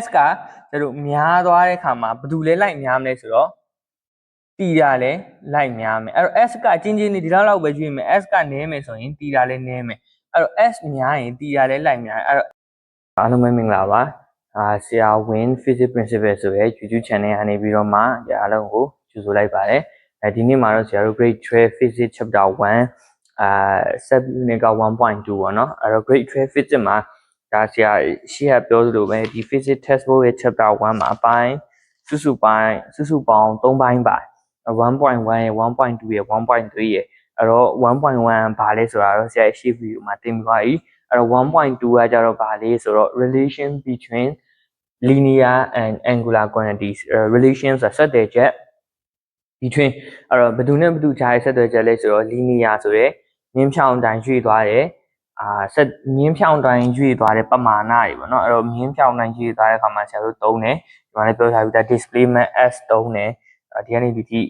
S ကကျွန်တော်များသွားတဲ့ခါမှာဘယ်သူလဲလိုက်များမလဲဆိုတော့တီတာလဲလိုက်များမယ်အဲ့တော့ S ကချင်းချင်းနေဒီလောက်ပဲရွေးမယ် S ကနည်းမယ်ဆိုရင်တီတာလဲနည်းမယ်အဲ့တော့ S များရင်တီတာလဲလိုက်များအဲ့တော့အားလုံးပဲမင်္ဂလာပါဆရာဝင်း Physics Principle ဆိုတဲ့ YouTube channel ကနေပြီးတော့မှအားလုံးကိုကြိုဆိုလိုက်ပါတယ်ဒီနေ့မှာတော့ဆရာတို့ Grade 12 Physics Chapter 1 Sub Unit က 1.2 ပေါ့နော်အဲ့တော့ Grade 12 Physics မှာဒါဆရာရှေ့ကပြောသလိုပဲဒီ Physics Textbook ရဲ့ Chapter 1မှာအပိုင်းစုစုပေါင်း3ပိုင်းပါ1.1 ရဲ့ 1.2 ရဲ့ 1.3 ရဲ့အဲ့တော့1.1ဘာလဲဆိုတာတော့ဆရာရှေ့ video မှာသင်ပြသွားပြီအဲ့တော့1.2ကကြတော့ဘာလဲဆိုတော့ relation between linear and angular quantities relation ဆိုတာဆက်သွယ်ချက် between အဲ့တော့ဘယ်သူနဲ့ဘယ်သူကြားရဲ့ဆက်သွယ်ချက်လဲဆိုတော့ linear ဆိုရဲမြင်းဖြောင်းတိုင်းရွေ့သွားတယ်မြင်းဖြောင်းတိုင်းရွေ့သွားတဲ့ပမာဏတွေပေါ့နော်အဲ့တော့မြင်းဖြောင်းတိုင်းရွေ့သွားတဲ့အခါမှာဆရာတို့သုံးတယ်ဒီမှာလည်းပြောထားပြီးသား displacement s သုံးတယ်ဒီကနေဒီထိ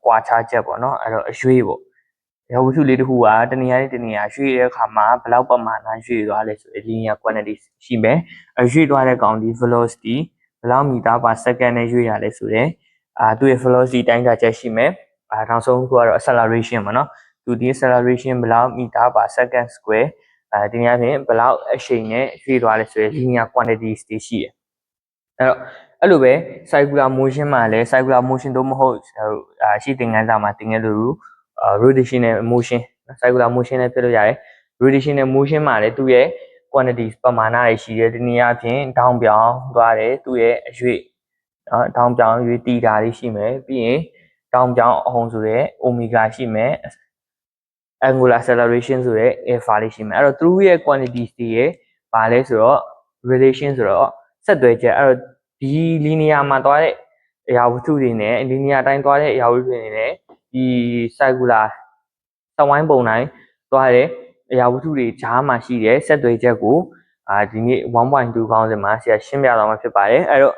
ကွာခြားချက်ပေါ့နော်အဲ့တော့အရွေ့ပေါ့ရဝတ္ထုလေးတစ်ခုကတနေရာနဲ့တနေရာရွှေ့တဲ့အခါမှာဘယ်လောက်ပမာဏရွှေ့သွားလဲဆိုရင် linear quantity ရှိမယ်ရွှေ့သွားတဲ့ကောင်ဒီ velocity ဘယ်လောက်မီတာper second နဲ့ရွှေ့ရလဲဆိုရင်သူ့ရဲ့ velocity တိုင်းတာချက်ရှိမယ်နောက်ဆုံးခုကတော့ acceleration ပေါ့နော်သူဒီ acceleration ဘယ်လောက်မီတာ per second square ဒီနေ့အပြင်ဘယ်လောက်အရှိန်နဲ့ရွှေ့သွားလဲဆိုရင် linear quantities တွေရှိတယ်အဲ့လိုပဲ circular motion မှာလည်း circular motion တော့မဟုတ်ရှိသင်ခန်းစာမှာသင်ခဲ့လို့rotational motion circular motion နဲ့ပြလို့ရတယ် rotational motion မှာလည်းသူ့ရဲ့ quantities ပမာဏတွေရှိတယ်ဒီနေ့အပြင်တောင်းပြောင်းသွားတယ်သူ့ရဲ့အရွေ့တောင်းပြောင်းရွေ့တီတာလေးရှိမယ်ပြီးရင်တောင်းပြောင်းအဟုန်ဆိုတဲ့ omega ရှိမယ် angular acceleration ဆိုတဲ့ alpha လေးရှိမယ်အဲ့တော့သူ့ရဲ့ quantities တွေရဲ့ဘာလဲဆိုတော့ relation ဆိုတော့ဆက်သွယ်ချက်အဲ့တော့ဒီ linear မှာသွားတဲ့အရာဝတ္ထုတွေနဲ့ linear တိုင်းသွားတဲ့အရာဝတ္ထုတွေနဲ့ဒီ circular သဝိုင်းပုံတိုင်းသွားတဲ့အရာဝတ္ထုတွေဂျားမှာရှိတဲ့ဆက်သွယ်ချက်ကိုဒီနေ့ 1.2 ခေါင်းစဉ်မှာဆရာရှင်းပြသွားမှာဖြစ်ပါတယ်အဲ့တော့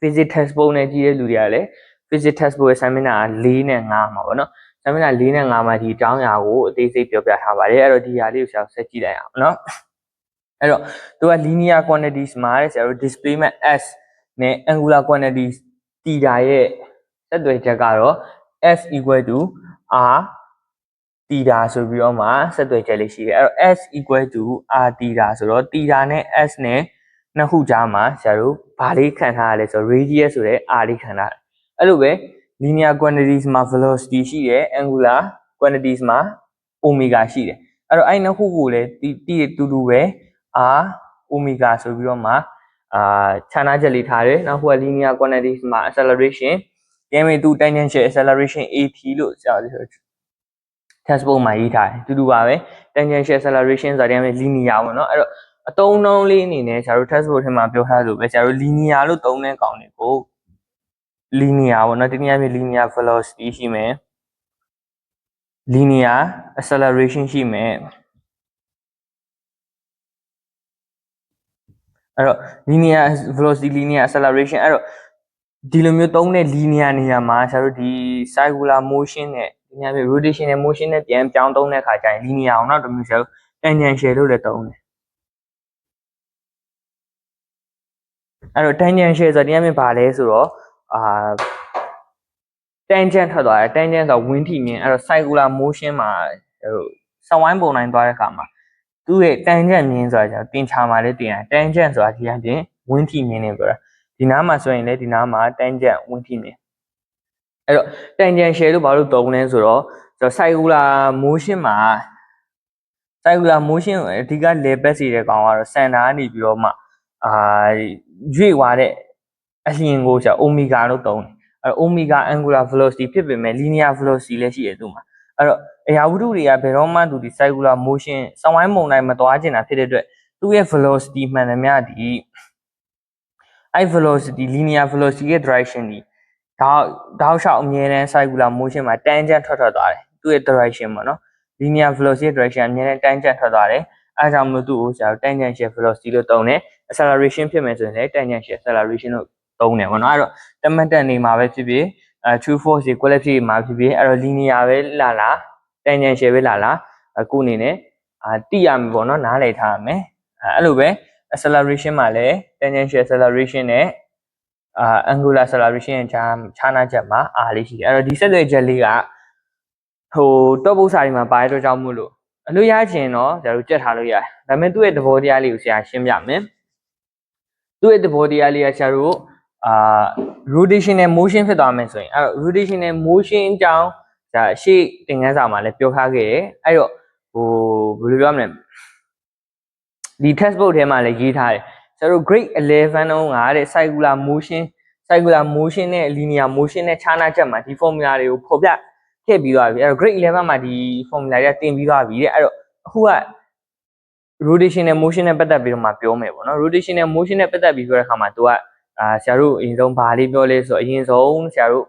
physics textbook နဲ့ကြည့်တဲ့လူတွေကလည်း physics textbook ရဲ့ seminar 4နဲ့5မှာပေါ့နော် seminar 4နဲ့5မှာဒီအကြောင်းအရာကိုအသေးစိတ်ပြောပြထားပါတယ်အဲ့တော့ဒီဟာလေးကိုဆရာဆက်ကြည့်လိုက်အောင်နော်အဲ့တော့သူက linear quantities မှာဆရာတို့ displacement s နဲ့ angular quantities theta ရဲ့ဆက်သွယ်ချက်ကတော့ s equal to r theta ဆိုပြီးတော့မှဆက်သွယ်ချက်လေးရှိတယ်အဲ့တော့ s equal to r theta ဆိုတော့ theta နဲ့ s နဲ့နှစ်ခုကြားမှာဆရာတို့ဘာလေးခံထားရလဲဆိုတော့ radius ဆိုတဲ့ r လေးခံထားတယ်အဲ့လိုပဲ linear quantities မှာ velocity ရှိတယ် angular quantities မှာ omega ရှိတယ်အဲ့တော့အဲ့နှစ်ခုကိုလည်းတူတူပဲ r omega ဆိုပြီးတော့မှခြားနာချက်လေးထားတယ်နောက်ခုက linear quantities မှာ acceleration ကျင်းမဲ့သူ tangential acceleration at လို့ဆရာတို့ textbook မှာရေးထားတယ်တူတူပါပဲ tangential acceleration ဆိုတာက linear ပေါ့နော်အဲ့တော့အတုံးနှုံးလေးအနေနဲ့ဆရာတို့ textbook ထဲမှာပြောထားလို့ပဲဆရာတို့ linear လို့သုံးတဲ့ကောင်တွေကို linear ပေါ့နော်ဒီနေ့အပြင် linear velocity ရှိမယ် linear acceleration ရှိမယ်အဲ့တော့ linear velocity linear acceleration အဲ့တော့ဒီလိုမျိုးသုံးတဲ့ linear နေရာမှာဆရာတို့ဒီ circular motion နဲ့ဒီနေ့အပြင် rotational motion နဲ့ပြန်ပြောင်းသုံးတဲ့အခါကျရင် linear အောင်တော့တမျိုးဆရာတို့ tangential လို့လည်းသုံးတယ်အဲ့တော့ tangential ဆိုတာဒီနေ့အပြင်ဘာလဲဆိုတော့tangent ထွက်သွားတယ် tangent ဆိုတာဝန်းထိမြင်အဲ့တော့ circular motion မှာစဝိုင်းပုံတိုင်းသွားတဲ့အခါမှာသူ့ရဲ့ tangent မြင်ဆိုတာကျွန်တော်သင်ချာမှာလည်းတင်ရတယ် tangent ဆိုတာဒီအပြင်ဝန်းထိမြင်နေပြောတာဒီနားမှာဆိုရင်လည်းဒီနားမှာ tangent ဝန်းထိမြင်အဲ့တော့ tangential လို့ဘာလို့သုံးလဲဆိုတော့circular motion မှာ circular motion ကိုအဓိက level စီတဲ့ကောင်ကတော့ center ကနေပြီးတော့မှရွေ့သွားတဲ့အလျင်ကိုဆရာ omega လို့သုံးတယ်အဲ့ omega angular velocity ဖြစ်ပေမဲ့ linear velocity လည်းရှိတယ်သူ့မှာအဲ့တော့အရာဝတ္ထုတွေကဘယ်တော့မှသူဒီ circular motion စဝိုင်းပုံတိုင်းမသွားကျင်တာဖြစ်တဲ့အတွက်သူ့ရဲ့ velocity မှန်သမျှဒီအဲ့ velocity linear velocity ရဲ့ direction ဒီတောက်လျှောက်အမြဲတမ်း circular motion မှာ tangent ထွက်သွားတယ်သူ့ရဲ့ direction ပေါ့နော် linear velocity ရဲ့ direction အမြဲတမ်း tangent ထွက်သွားတယ်အဲဒါကြောင့်မလို့သူ့ကိုဆရာတို့ tangential velocity လို့သုံးတယ် acceleration ဖြစ်မယ်ဆိုရင်လည်း tangential acceleration လို့သုံးတယ်ပေါ့နော်အဲ့တော့တမန်တက်နေမှာပဲဖြစ်ဖြစ်true false တွေ quality မှာဖြစ်ဖြစ်အဲ့တော့ linear ပဲလာ tangential ပဲလာကိုအနေနဲ့သိရမယ်ပေါ့နော်နားလည်ထားရမယ်အဲ့လိုပဲ acceleration မှာလည်း tangential acceleration နဲ့angular acceleration ရဲ့ခြားနားချက်မှာအားလေးရှိတယ်အဲ့တော့ဒီဆက်သွယ်ချက်လေးကတော့ပု္ပ္ပစာတွေမှာပါတဲ့အတွက်ကြောင့်မို့လို့အလို့ရချင်တော့ဆရာတို့ကြက်ထားလို့ရတယ်ဒါပေမဲ့သူ့ရဲ့သဘောတရားလေးကိုဆရာရှင်းပြမယ်သူ့ရဲ့သဘောတရားလေးကဆရာတို့rotational motion ဖြစ်သွားမယ်ဆိုရင်အဲ့တော့ rotational motion အကြောင်းဒါရှေ့သင်ခန်းစာမှာလည်းပြောထားခဲ့တယ်အဲ့တော့ဘယ်လိုပြောမလဲဒီ textbook ထဲမှာလည်းရေးထားတယ်ဆရာတို့ grade 11တုန်းကတဲ့ circular motion နဲ့ linear motion နဲ့ခြားနားချက်မှာဒီ formula တွေကိုဖော်ပြထည့်ပြီးသွားပြီအဲ့တော့ grade 11မှာဒီ formula တွေကတင်ပြီးသွားပြီတဲ့အဲ့တော့အခုက rotational motion နဲ့ပတ်သက်ပြီးတော့မှပြောမယ်ပေါ့နော် rotational motion နဲ့ပတ်သက်ပြီးပြောတဲ့အခါမှာသူကဆရာတို့အရင်ဆုံးဘာလေးပြောလဲဆိုတော့အရင်ဆုံးဆရာတို့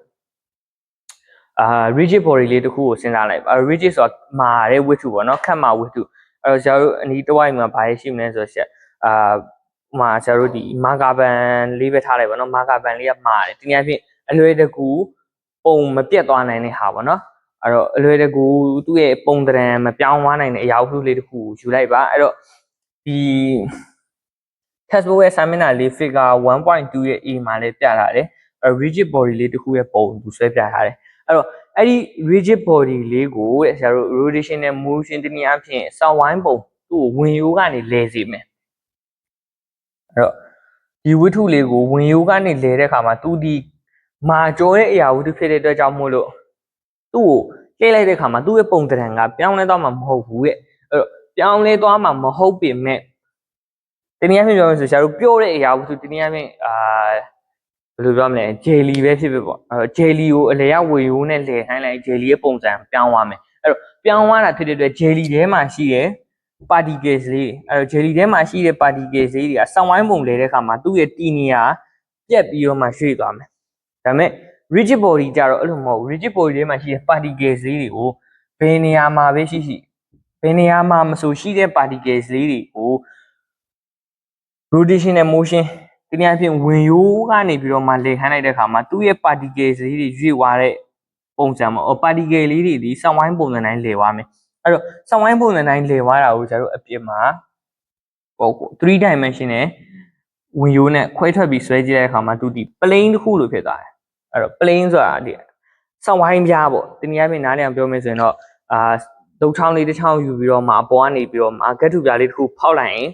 rigid body လေးတစ်ခုကိုစဉ်းစားလိုက်ပါ rigid ဆိုတာမာတဲ့ဝတ္ထုပေါ့နော်ခက်မာဝတ္ထုအဲ့တော့ဆရာတို့အနီးတစ်ဝိုက်မှာဘာရှိမလဲဆိုတော့ဆရာတို့ဒီမာကာပန်လေးပဲထားလိုက်ပါနော်မာကာပန်လေးကမာတယ်ဒီနေ့အဖြစ်အလွယ်တကူပုံမပြတ်သွားနိုင်တဲ့ဟာပေါ့နော်အဲ့တော့အလွယ်တကူသူ့ရဲ့ပုံသဏ္ဍာန်မပြောင်းသွားနိုင်တဲ့အရာဝတ္ထုလေးတစ်ခုကိုယူလိုက်ပါအဲ့တော့ဒီ textbook ရဲ့ seminar လေး figure 1.2 ရဲ့ A မှာလည်းပြထားတယ် rigid body လေးတစ်ခုရဲ့ပုံသူဆွဲပြထားတယ်အဲ့တော့အဲ့ဒီ rigid body လေးကိုတဲ့ဆရာတို့ rotational motion တနည်းအားဖြင့်စောင်းဝိုင်းပုံသူ့ကိုဝင်ရိုးကနေလဲစေမယ်အဲ့တော့ဒီဝတ္ထုလေးကိုဝင်ရိုးကနေလဲတဲ့အခါမှာသူဒီမာကျော်တဲ့အရာဝတ္ထုဖြစ်တဲ့အတွက်ကြောင့်မို့လို့သူ့ကိုလှည့်လိုက်တဲ့အခါမှာသူ့ရဲ့ပုံသဏ္ဍာန်ကပြောင်းလဲသွားမှာမဟုတ်ဘူးတဲ့အဲ့တော့ပြောင်းလဲသွားမှာမဟုတ်ပေမဲ့တနည်းအားဖြင့်ပြောမယ်ဆိုဆရာတို့ပြောတဲ့အရာဝတ္ထုတနည်းအားဖြင့်ဘယ်လိုပြောမလဲ jelly ပဲဖြစ်ဖြစ်ပေါ့အဲ့တော့ jelly ကိုအလေရဝေရိုးနဲ့လဲခိုင်းလိုက် jelly ရဲ့ပုံစံပြောင်းသွားမယ်အဲ့တော့ပြောင်းသွားတာဖြစ်တဲ့အတွက် jelly ထဲမှာရှိတဲ့ particles လေးအဲ့တော့ jelly ထဲမှာရှိတဲ့ particles လေးတွေကစောင်းဝိုင်းပုံလဲတဲ့အခါမှာသူ့ရဲ့တီနီယာပြက်ပြီးတော့မှရွှေ့သွားမယ်ဒါပေမဲ့ rigid body ကြတော့အဲ့လိုမဟုတ် rigid body ထဲမှာရှိတဲ့ particles လေးတွေကိုဘယ်နေရာမှာပဲရှိဘယ်နေရာမှာမဆိုရှိတဲ့ particles လေးတွေကို rotational motion ဒီနေ့အဖြစ်ဝင်ရိုးကနေပြီးတော့မှလဲခိုင်းလိုက်တဲ့အခါမှာသူ့ရဲ့ particles လေးတွေရွေ့သွားတဲ့ပုံစံပေါ့ particle လေးတွေဒီစောင်းဝိုင်းပုံစံတိုင်းလဲသွားမယ်အဲ့တော့စောင်းဝိုင်းပုံစံတိုင်းလဲသွားတာကိုကျွန်တော်တို့အပြင်မှာ3 dimension နဲ့ဝင်ရိုးနဲ့ခွဲထွက်ပြီးဆွဲကြည့်တဲ့အခါမှာသူဒီ plane တစ်ခုလိုဖြစ်သွားတယ်အဲ့တော့ plane ဆိုတာဒီစောင်းဝိုင်းပြားပေါ့ဒီနေ့အဖြစ်နားလည်အောင်ပြောမယ်ဆိုရင်တော့ဒုတ်ချောင်းလေးတစ်ချောင်းယူပြီးတော့မှအပေါ်ကနေပြီးတော့မှကတ်ထုပြားလေးတစ်ခုဖောက်လိုက်ရင်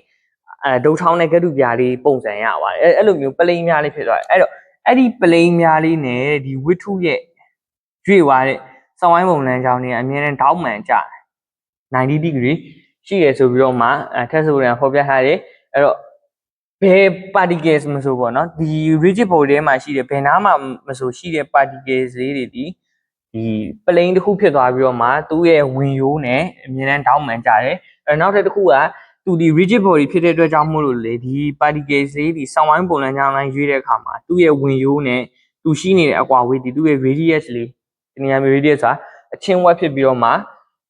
ဒုတ်ချောင်းနဲ့ကတ်ထုပြားလေးပုံစံရပါတယ်အဲ့လိုမျိုးပလိန်များလေးဖြစ်သွားတယ်အဲ့တော့အဲ့ဒီပလိန်များလေးနဲ့ဒီဝတ္ထုရဲ့ရွေ့သွားတဲ့စောင်းဝိုင်းပုံလမ်းကြောင်းတွေအမြဲတမ်းတောက်မှန်ကြတယ်90 degree ရှိရဆိုပြီးတော့မှtextbook ထဲဖော်ပြထားတယ်အဲ့တော့ဘယ် particles မဆိုပေါ့နော်ဒီ rigid body ထဲမှာရှိတဲ့ဘယ်နားမှာမဆိုရှိတဲ့ particles လေးတွေဒီပလိန်တစ်ခုဖြစ်သွားပြီးတော့မှသူ့ရဲ့ဝင်ရိုးနဲ့အမြဲတမ်းတောက်မှန်ကြတယ်အဲ့နောက်တစ်ခုကသူဒီ rigid body ဖြစ်တဲ့အတွက်ကြောင့်မို့လို့လေဒီ particles လေးဒီစောင်းဝိုင်းပုံလမ်းကြောင်းတိုင်းရွေးတဲ့အခါမှာသူ့ရဲ့ဝင်ရိုးနဲ့သူရှိနေတဲ့အကွာဝေးဒီသူ့ရဲ့ radius လေးဒီနေရာမျိုး radius ဆိုတာအချင်းဝက်ဖြစ်ပြီးတော့မှ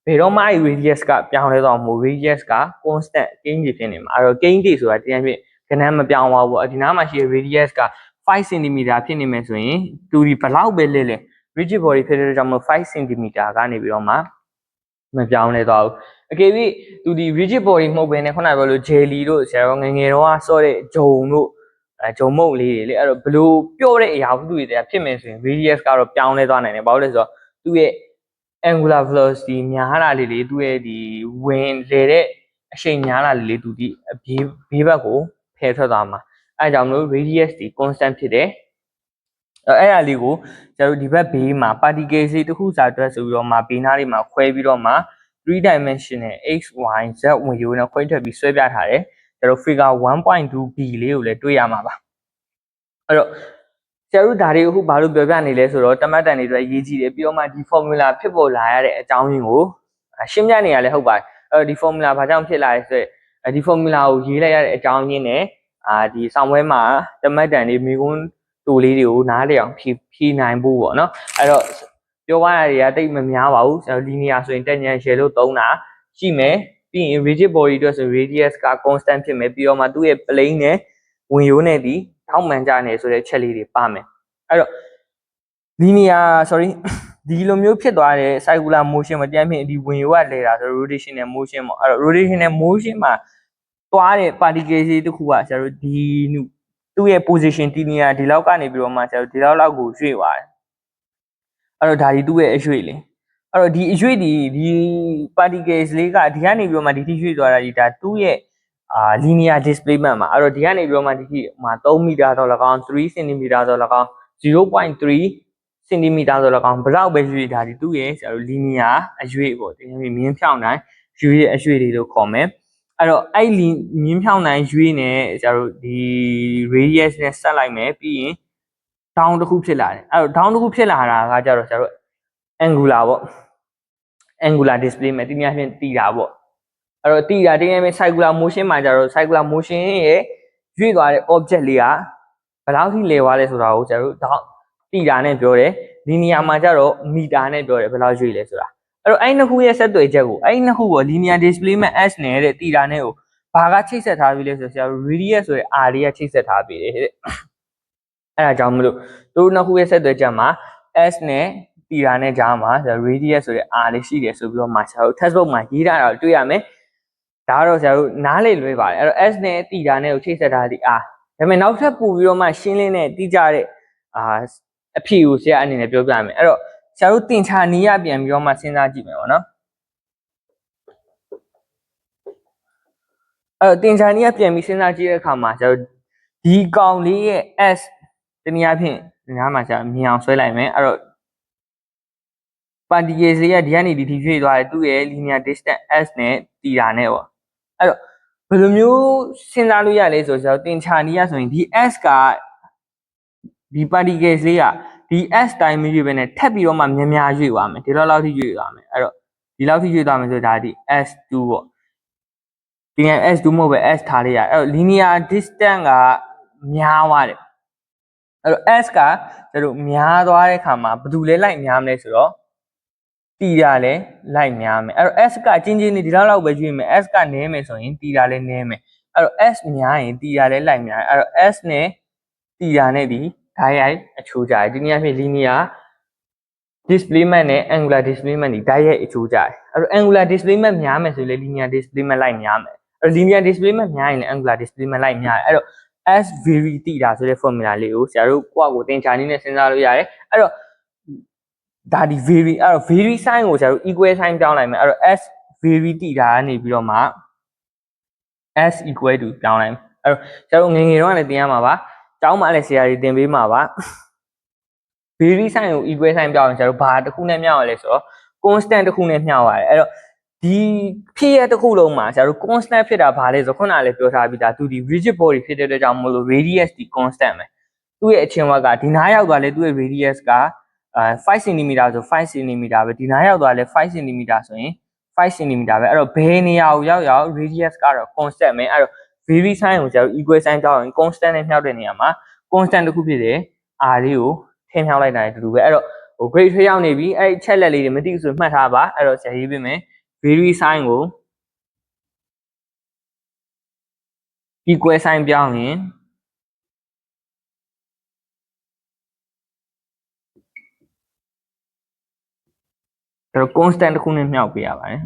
ဘယ်တော့မှအဲ့ radius ကပြောင်းလဲသွားမှာမဟုတ် radius က constant ကိန်းကြီးဖြစ်နေမှာအဲ့တော့ကိန်းကြီးဆိုတာတရားဖြင့်ကဏ္ဍမပြောင်းသွားဘူးဒီနားမှာရှိတဲ့ radius က5 cm ဖြစ်နေမယ်ဆိုရင်သူဒီဘလောက်ပဲလဲ rigid body ဖြစ်တဲ့အတွက်ကြောင့်မို့5 cm ကနေပြီးတော့မှမပြောင်းလဲသွားဘူးအကယ်၍သူဒီ rigid body မဟုတ်ဘဲနဲ့ခုနကပြောလို့ jelly တို့ဆရာတော်ငယ်ငယ်တော့ဆော့တဲ့ဂျုံတို့ဂျုံမုတ်လေးတွေလေအဲ့တော့ဘလို့ပြော့တဲ့အရာဝတ္ထုတွေတည်းဖြစ်မယ်ဆိုရင် radius ကတော့ပြောင်းလဲသွားနိုင်တယ်ဘာလို့လဲဆိုတော့သူ့ရဲ့ angular velocity များတာလေးလေသူ့ရဲ့ဒီဝင်လေတဲ့အရှိန်များတာလေးလေသူဒီဘေးဘက်ကိုဖယ်ထွက်သွားမှာအဲကြောင့်မလို့ radius ဒီ constant ဖြစ်တယ်အဲ့ဒါလေးကိုကျတို့ဒီဘက်ဘေးမှာ particles တွေတစ်ခုစာအတွက်ဆိုပြီးတော့မှဘေးနားလေးမှာခွဲပြီးတော့မှ3 dimensional x y z ဝင်ရိုးနဲ့ခွဲထွက်ပြီးဆွဲပြထားတယ်ကျတို့ figure 1.2b လေးကိုလည်းတွေ့ရမှာပါအဲ့တော့ကျတို့ဒါတွေအခုဘာလို့ပြောပြနေလဲဆိုတော့တမတ်တန်တွေအတွက်အရေးကြီးတယ်ပြီးတော့မှဒီ formula ဖြစ်ပေါ်လာရတဲ့အကြောင်းရင်းကိုရှင်းပြနေရလဲဟုတ်ပါတယ်အဲ့တော့ဒီ formula ဘာကြောင့်ဖြစ်လာလဲဆိုတော့ဒီ formula ကိုရေးလိုက်ရတဲ့အကြောင်းရင်းနဲ့ဒီဆောင်ပွဲမှာတမတ်တန်တွေမိကွန်းတူလေးတွေကိုနားလည်အောင်ဖြည့်နိုင်ဖို့ပေါ့နော်အဲ့တော့ပြောရတာတွေကတိတ်မများပါဘူးကျွန်တော် linear ဆိုရင် tangential လို့သုံးတာရှိမယ်ပြီးရင် rigid body အတွက်ဆို radius က constant ဖြစ်မယ်ပြီးတော့မှသူ့ရဲ့ plane နဲ့ဝင်ရိုးနဲ့ဒီတောက်မှန်ကြနေဆိုတဲ့ချက်လေးတွေပါမယ်အဲ့တော့ linear sorry ဒီလိုမျိုးဖြစ်သွားတဲ့ circular motion မပြန်ဖြစ်ဒီဝင်ရိုးကလဲတာဆို rotational motion ပေါ့အဲ့တော့ rotational motion မှာ သွားတဲ့ particle လေးတစ်ခုကဆရာတို့ဒီသူ့ရဲ့ position ဒီနေရာဒီလောက်ကနေပြီးတော့မှဆရာတို့ဒီလောက်ကိုရွှေ့သွားတယ်အဲ့တော့ဒါဒီသူ့ရဲ့အရွှေ့လေအဲ့တော့ဒီအရွှေ့ဒီ particles လေးကဒီကနေပြီးတော့မှဒီထိရွှေ့သွားတာဒီဒါသူ့ရဲ့linear displacement မှာအဲ့တော့ဒီကနေပြီးတော့မှဒီထိမှာ3မီတာတော့၎င်း3 cm တော့၎င်း 0.3 cm ဆိုတော့ဘယ်လောက်ပဲရွှေ့ထားဒီသူ့ရဲ့ဆရာတို့ linear အရွေ့ပေါ့ဒီမြင်းဖြောင်းတိုင်းရွေ့ရဲ့အရွေ့တွေလို့ခေါ်မယ်အဲ့တော့အဲ့မြင်းဖြောင်းတိုင်းရွေ့နဲ့ဆရာတို့ဒီ radius နဲ့ဆက်လိုက်မယ်ပြီးရင် down တစ်ခုဖြစ်လာတယ်အဲ့တော့ down တစ်ခုဖြစ်လာတာကကြတော့ဆရာတို့ angular ပေါ့ angular displacement ဒီနေ့အဖြစ်တည်တာပေါ့အဲ့တော့တည်တာဒီနေ့ circular motion မှာကြတော့ circular motion ရဲ့ရွေ့သွားတဲ့ object လေးကဘယ်လောက်ထိလဲသွားလဲဆိုတာကိုဆရာတို့တည်တာနဲ့ပြောတယ်ဒီနေရာမှာကြတော့မီတာနဲ့ပြောတယ်ဘယ်လောက်ရွေ့လဲဆိုတာအဲ့တော့အဲ့နှစ်ခုရဲ့ဆက်သွယ်ချက်ကိုအဲ့နှစ်ခုကို linear displacement s နဲ့တဲ့တည်တာနဲ့ကိုဘာကချိတ်ဆက်ထားပြီလဲဆိုတော့ဆရာတို့ radius ဆိုတဲ့ r လေးကချိတ်ဆက်ထားပြီတဲ့အဲ့ဒါကြောင့်မလို့တို့နှစ်ခုရဲ့ဆက်သွယ်ချက်မှာ s နဲ့တည်တာနဲ့ကြားမှာဆရာ radius ဆိုတဲ့ r လေးရှိတယ်ဆိုပြီးတော့မှဆရာတို့ textbook မှာရေးထားတာကိုတွေ့ရမယ်ဒါကတော့ဆရာတို့နားလေလွဲပါတယ်အဲ့တော့ s နဲ့တည်တာနဲ့ကိုချိတ်ဆက်ထားသည့် r ဒါပေမဲ့နောက်ထပ်ပို့ပြီးတော့မှရှင်းလင်းတဲ့တိကျတဲ့အဖြေကိုဆရာအနေနဲ့ပြောပြမယ်အဲ့တော့ဆရာတို့သင်္ချာနီးရပြန်ပြီးတော့မှစဉ်းစားကြည့်မယ်ပေါ့နော်အဲ့တော့သင်္ချာနီးရပြန်ပြီးစဉ်းစားကြည့်တဲ့အခါမှာဆရာတို့ဒီကောင်လေးရဲ့ s တနည်းအားဖြင့်နားမှာဆရာမြင်အောင်ဆွဲလိုက်မယ်အဲ့တော့ particle လေးကဒီကနေဒီထိရွှေ့သွားတယ်သူ့ရဲ့ linear distance s နဲ့တည်တာနဲ့ပေါ့အဲ့တော့ဘယ်လိုမျိုးစဉ်းစားလို့ရလဲဆိုတော့သင်္ချာနီးရဆိုရင်ဒီ s ကဒီ particle လေးကဒီ s တိုင်းမရွေ့ပဲနဲ့ထပ်ပြီးတော့မှများများရွေ့သွားမယ်ဒီလောက်ထိရွေ့သွားမယ်အဲ့တော့ဒီလောက်ထိရွေ့သွားမယ်ဆိုဒါဒီ s2 ပေါ့ဒီက s2 မဟုတ်ပဲ s ထားလိုက်ရအဲ့တော့ linear distance ကများသွားတယ်အဲ့တော့ s ကကျတို့များသွားတဲ့ခါမှာဘယ်သူလဲလိုက်များမလဲဆိုတော့တီတာလဲလိုက်များမယ်အဲ့တော့ s ကချင်းချင်းနေဒီလောက်ပဲရွေ့မယ် s ကနည်းမယ်ဆိုရင်တီတာလဲနည်းမယ်အဲ့တော့ s များရင်တီတာလဲလိုက်များအဲ့တော့ s နဲ့တီတာနဲ့ဒီဓာတ်ရိုက်အချိုးကြတယ်ဒီနေ့အဖြစ် linear displacement နဲ့ angular displacement ဒီဓာတ်ရိုက်အချိုးကြတယ်အဲ့တော့ angular displacement များမယ်ဆိုရင်လေ linear displacement လိုက်များမယ်အဲ့တော့ linear displacement များရင်လည်း angular displacement လိုက်များတယ်အဲ့တော့ s vary တီတာဆိုတဲ့ formula လေးကိုဆရာတို့ကိုသင်္ချာနည်းနဲ့စဉ်းစားလို့ရတယ်အဲ့တော့ဒါဒီ vary အဲ့တော့ vary sign ကိုဆရာတို့ equal sign ပြောင်းလိုက်မယ်အဲ့တော့ s vary တီတာကနေပြီးတော့မှ s equal to ပြောင်းလိုက်မယ်အဲ့တော့ဆရာတို့ငယ်ငယ်တော့လည်းသင်ရမှာပါကျောင်းမှာလည်းဆရာကြီးသင်ပေးမှာပါ vary sign ကို equal sign ပြောင်းရင်ဆရာတို့ဘာတစ်ခုနဲ့မျှရလဲဆိုတော့ constant တစ်ခုနဲ့မျှရတယ်အဲ့တော့ဒီဖြစ်ရတစ်ခုလုံးမှာဆရာတို့ constant ဖြစ်တာဘာလဲဆိုခုနကလည်းပြောထားပြီးသားသူဒီ rigid body ဖြစ်တဲ့အတွက်ကြောင့်မလို့ radius ဒီ constant ပဲသူ့ရဲ့အချင်းဝက်ကဒီနားရောက်သွားလဲသူ့ရဲ့ radius က5 cm ဆို5 cm ပဲဒီနားရောက်သွားလဲ5 cm ဆိုရင်5 cm ပဲအဲ့တော့ဘယ်နေရာကိုရောက် radius ကတော့ constant ပဲအဲ့တော့ vary sign ကိုဆရာတို့ equal sign ပြောင်းရင် constant နဲ့မျှတဲ့နေရာမှာ constant တစ်ခုဖြစ်တယ် r လေးကိုထည့်မြောက်လိုက်တာတူတူပဲအဲ့တော့grade 3ရောက်နေပြီအဲ့ချက်လက်လေးတွေမသိဘူးဆိုမှတ်ထားပါအဲ့တော့ဆရာရေးပေးမယ် vary sign ကို equal sign ပြောင်းရင်အဲ့တော့ constant တစ်ခုနဲ့မြောက်ပေးရပါတယ်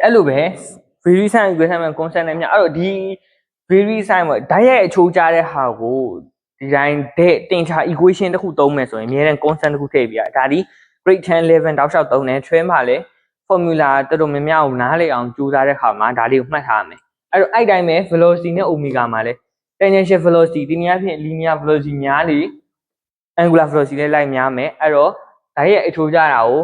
အဲ့လိုပဲ vary sign equal sign မှာ constant နဲ့မြောက်အဲ့တော့ဒီ vary sign ပေါ့ဓာတ်ရိုက်အချိုးကြတဲ့ဟာကိုဒီတိုင်းတဲ့တင်ချာ equation တစ်ခုသုံးမယ်ဆိုရင်အများနဲ့ constant တစ်ခုထည့်ပြရဒါဒီ grade 10 11တောက်လျှောက်သုံးတယ် train မှာလည်း formula တော်တော်များများကိုနားလည်အောင်ကြိုးစားတဲ့ခါမှာဒါလေးကိုမှတ်ထားရမယ်အဲ့တော့အဲ့တိုင်းပဲ velocity နဲ့ omega မှာလည်း tangential velocity ဒီနေ့အဖြစ် linear velocity များလေ angular velocity နဲ့လိုက်များမယ်အဲ့တော့ဓာတ်ရိုက်အချိုးကြတာကို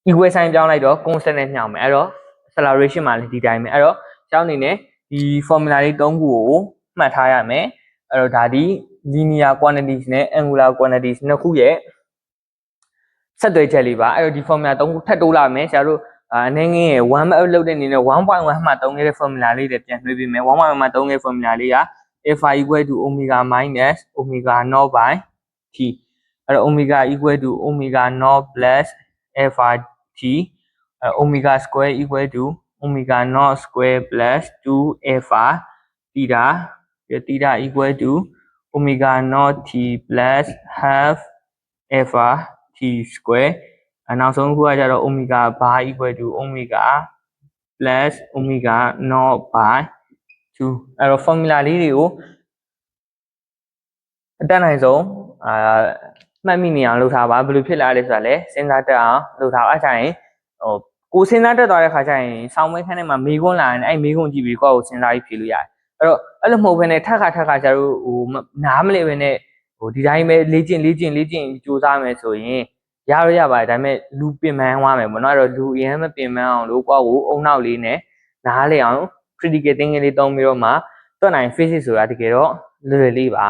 equal sign ပြောင်းလိုက်တော့ constant နဲ့မျှမယ်အဲ့တော့ acceleration မှာလည်းဒီတိုင်းပဲအဲ့တော့ကျောင်းအနေနဲ့ဒီ formula လေး၃ခုကိုမှတ်ထားရမယ်အဲ့တော့ဒါဒီ linear quantities နဲ့ angular quantities နှစ်ခုရဲ့ဆက်သွယ်ချက်လေးပါအဲ့တော့ဒီ formula ၃ခုထပ်တိုးလာမယ်ဆရာတို့အနေငယ်1 up လုပ်တဲ့အနေနဲ့ 1.1 မှာသုံးခဲ့တဲ့ formula လေးတွေပြန်နှွှေးပေးမယ် 1.1 မှာသုံးခဲ့တဲ့ formula လေးက alpha equal to omega minus omega naught by t အဲ့တော့ omega equal to omega naught plus alpha t omega square equal to omega naught square plus 2 alpha t theta theta equal to omega naught t plus half alpha t square နောက်ဆုံးခုကကျတော့ omega bar equal to omega plus omega naught by 2အဲ့တော့ formula လေးတွေကိုအတက်နိုင်ဆုံးမှတ်မိနေအောင်လုပ်ထားပါဘယ်လိုဖြစ်လာလဲဆိုတာလဲစဉ်းစားတတ်အောင်လုပ်ထားအားကြရင်ကိုစဉ်းစားတတ်သွားတဲ့ခါကျရင်ဆောင်းမွေးခန်းထဲမှာမေးခွန်းလာရင်အဲ့မေးခွန်းကြည့်ပြီးကိုယ့်ကိုစဉ်းစားပြီးဖြေလို့ရတယ်အဲ့လိုမဟုတ်ဘဲနဲ့ထပ်ခါကျတော့နားမလည်ဘဲနဲ့ဒီတိုင်းပဲလေ့ကျင့်စူးစမ်းမယ်ဆိုရင်ရပါတယ်ဒါပေမဲ့လူပင်ပန်းသွားမယ်ပေါ့နော်အဲ့တော့လူအရင်မပင်ပန်းအောင်လို့ကိုယ့်ကိုအုံနောက်လေးနဲ့နားလည်အောင် critical thinking လေးသုံးပြီးတော့မှတွက်နိုင် physics ဆိုတာတကယ်တော့လွယ်လေးပါ